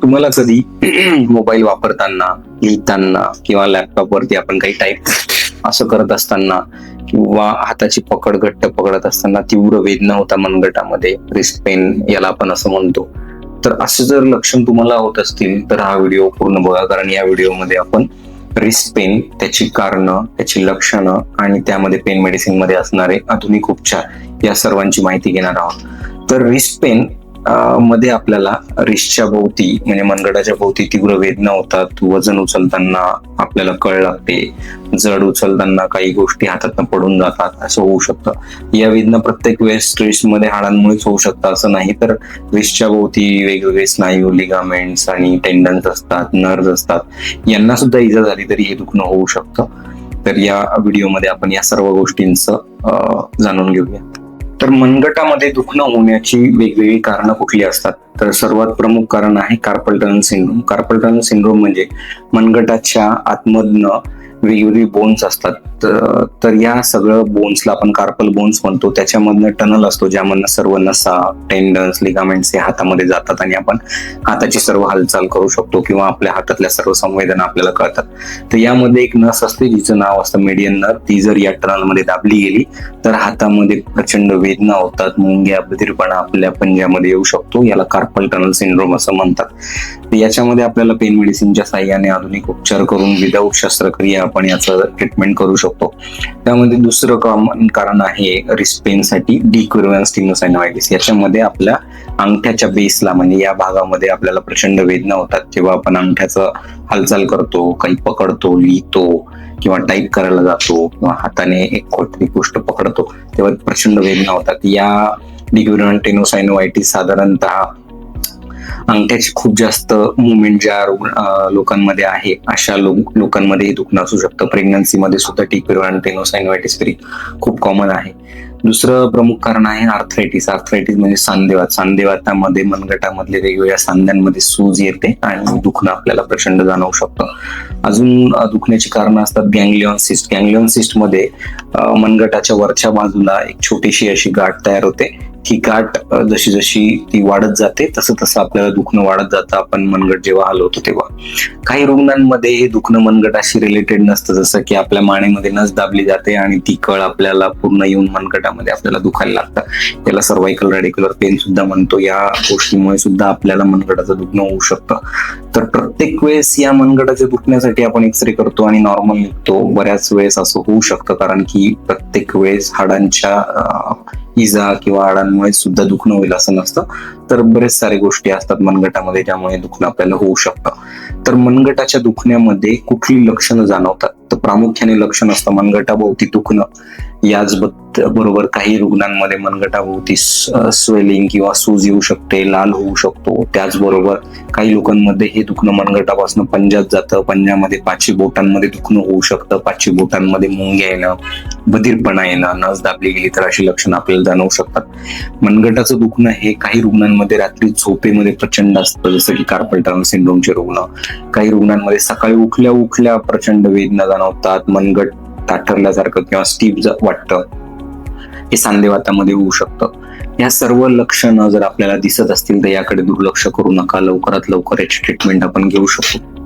तुम्हाला कधी मोबाईल वापरताना, लिहिताना किंवा लॅपटॉपवरती आपण काही टाईप असं करत असताना किंवा हाताची पकड घट्ट पकडत असताना तीव्र वेदना होता मनगटामध्ये, रिस्ट पेन याला आपण असं म्हणतो. तर असं जर लक्षण तुम्हाला होत असतील तर हा व्हिडिओ पूर्ण बघा, कारण या व्हिडिओमध्ये आपण रिस्ट पेन, त्याची कारणं, त्याची लक्षणं आणि त्यामध्ये पेन मेडिसिन मध्ये असणारे आधुनिक उपचार या सर्वांची माहिती घेणार आहोत. तर रिस्ट पेन मध्ये आपल्याला रिस्टच्या भोवती म्हणजे मनगटाच्या भोवती तीव्र वेदना होतात, वजन उचलताना आपल्याला कळ लागते, जड उचलताना काही गोष्टी हातातून पडून जातात, असं होऊ शकतं. या वेदना प्रत्येक वेळेस स्ट्रेसमध्ये हाडांमुळेच होऊ शकतात असं नाही, तर रिस्टच्या भोवती वेगवेगळे स्नायू, लिगामेंट्स आणि टेंडन्स असतात, नर्व्स असतात, यांना सुद्धा इजा झाली तरी हे दुखणं होऊ शकतं. तर या व्हिडिओमध्ये आपण या सर्व गोष्टींचं जाणून घेऊया. तर मनगटामध्ये दुखणं होण्याची वेगवेगळी कारणं कुठली असतात? तर सर्वात प्रमुख कारण आहे carpal tunnel syndrome. Carpal tunnel syndrome म्हणजे मनगटाच्या आतमधनं वेगवेगळी बोन्स असतात, तर या सगळं बोन्सला आपण कार्पल बोन्स म्हणतो. त्याच्यामधनं टनल असतो ज्यामधनं सर्व नसा, टेंडन्स, लिगामेंट्स हे हातामध्ये जातात आणि आपण हाताची सर्व हालचाल करू शकतो किंवा आपल्या हातातल्या सर्व संवेदना आपल्याला कळतात. तर यामध्ये एक नस असते जिचं नाव असतं मेडियन नर्व. ती जर या टनलमध्ये दाबली गेली तर हातामध्ये प्रचंड वेदना होतात, मुंग्या, बधिरपणा आपल्या पंजामध्ये येऊ शकतो. याला कार्पल टनल सिंड्रोम असं म्हणतात. याच्यामध्ये आपल्याला पेन मेडिसिनच्या साह्याने आधुनिक उपचार करून विदाऊट शस्त्रक्रिया आपण याचं ट्रीटमेंट करू शकतो. त्यामध्ये दुसरं कॉमन कारण आहे रिस्ट पेन साठी डिक्युरन्स टेनोसाइनोव्हायटिस. याच्यामध्ये आपल्या अंगठ्याच्या बेसला म्हणजे या भागामध्ये आपल्याला प्रचंड वेदना होतात. जेव्हा आपण अंगठ्याचं हालचाल करतो, काही पकडतो, लिहितो किंवा टाईप करायला जातो किंवा हाताने एक कोणती गोष्ट पकडतो तेव्हा प्रचंड वेदना होतात. या डिक्युरन्स टेनोसाइनोव्हायटिस साधारणतः अंगठ्याची खूप जास्त मुवमेंट ज्या लोकांमध्ये आहे अशा लोकांमध्ये दुखणं असू शकतं. प्रेग्नन्सीमध्ये सुद्धा डिक्युरन्स टेनोसाइनोव्हायटिस खूप कॉमन आहे. दुसरं प्रमुख कारण आहे आर्थरायटिस. आर्थरायटिस म्हणजे सांधेवात. सांधेवातामध्ये मनगटामधले वेगवेगळ्या सांध्यांमध्ये सूज येते आणि दुखणं आपल्याला प्रचंड जाणवू शकतं. अजून दुखण्याची कारणं असतात गँग्लियॉन सिस्ट. गँग्लियॉन सिस्ट मध्ये मनगटाच्या वरच्या बाजूला एक छोटीशी अशी गाठ तयार होते. ही गाठ जशी जशी ती वाढत जाते तसं तसं आपल्याला दुखणं वाढत जातं आपण मनगट जेव्हा हलवतो तेव्हा. काही रुग्णांमध्ये हे दुखणं मनगटाशी रिलेटेड नसतं, जसं की आपल्या मानेमध्ये नस दाबली जाते आणि ती कळ आपल्याला पूर्ण येऊन मनगटामध्ये आपल्याला दुखायला लागतं. याला सर्वायकल रेडिक्युलर पेन सुद्धा म्हणतो. या गोष्टीमुळे सुद्धा आपल्याला मनगटाचं दुखणं होऊ शकतं. तर प्रत्येक वेळेस या मनगटाच्या दुखण्यासाठी आपण एक्सरे करतो आणि नॉर्मल निघतो. बऱ्याच वेळेस असं होऊ शकतं कारण की प्रत्येक वेळेस हाडांच्या इजा किंवा हाडांमुळे सुद्धा दुखणं होईल असं नसतं. तर बरेच सारे गोष्टी असतात मनगटामध्ये ज्यामुळे दुखणं आपल्याला होऊ शकतं. तर मनगटाच्या दुखण्यामध्ये कुठली लक्षणं जाणवतात? तर प्रामुख्याने लक्षण असतं मनगटाभोवती दुखणं. याच बरोबर काही रुग्णांमध्ये मनगटाभोवती स्वेलिंग किंवा सूज येऊ शकते, लाल होऊ शकतो. त्याचबरोबर काही लोकांमध्ये हे दुखणं मनगटापासून पंजात जातं. पंजामध्ये पाचवी बोटांमध्ये दुखणं होऊ शकतं. पाचवी बोटांमध्ये मुंग्या येणं, बधिरपणा येणं, नस दाबली गेली तर अशी लक्षणं आपल्याला जाणवू शकतात. मनगटाचं दुखणं हे काही रुग्णांमध्ये रात्री झोपेमध्ये प्रचंड असतं, जसं की कार्पल टनल सिंड्रोमचे रुग्ण. काही रुग्णांमध्ये सकाळी उठल्या उठल्या प्रचंड वेदना जाणवतात, मनगट ताठरल्यासारखं किंवा स्टीफ वाटतं. हे सांधेवातामध्ये होऊ शकतं. या सर्व लक्षणं जर आपल्याला दिसत असतील तर याकडे दुर्लक्ष करू नका. लवकरात लवकर याची ट्रीटमेंट आपण घेऊ शकतो.